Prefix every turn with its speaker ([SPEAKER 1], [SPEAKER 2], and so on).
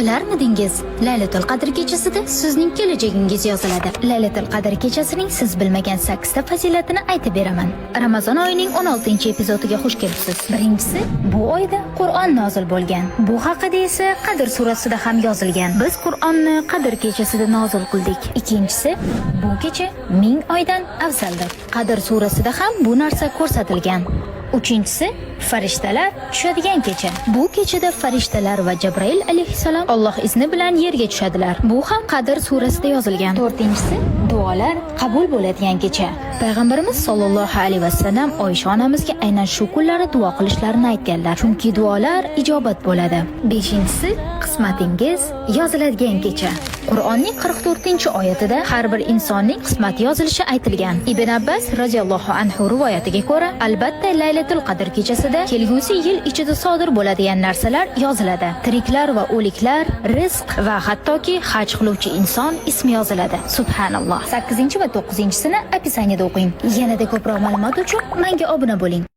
[SPEAKER 1] Bilarmidingiz? Laylatul Qadr kechasida sizning kelajagingiz yoziladi. Laylatul Qadr kechasining siz bilmagan 8 ta fazilatini aytib beraman. Ramazon oyining 16-epizodiga xush kelibsiz. Birinchisi, bu oyda Qur'on nozil bo'lgan. Bu haqida esa Qadr surasida ham yozilgan. Biz Qur'onni Qadr kechasida nozil qildik. Ikkinchisi, bu kecha 1000 oydan afzaldir. Qadr surasida ham bu narsa ko'rsatilgan. Uchinchisi, farishtalar tushadigan kecha. Bu kechada farishtalar va Jibril alayhissalom Alloh izni bilan yerga tushadilar. Bu ham Qadr surasida yozilgan. To'rtinchisi, duolar qabul bo'ladigan kecha. Payg'ambarimiz sollallohu alayhi vasallam Oysha onamizga aynan shu kunlari duo qilishlarini aytganlar. Chunki duolar ijobat bo'ladi. Beshinchisi, qismatingiz yoziladigan kecha. Qur'onning 44-oyatida har bir insonning qismati yozilishi aytilgan. Ibn Abbas radhiyallohu anhu rivoyatiga ko'ra, albatta Laylatul Qadr kechasida kelgusi yil ichida sodir bo'ladigan narsalar yoziladi. Tiriklar va o'liklar, rizq va hattoki haj qiluvchi inson ismi yoziladi. Subhanalloh. 8 va 9-sini opisaniyada o'qing. Yanada ko'proq ma'lumot uchun menga obuna bo'ling.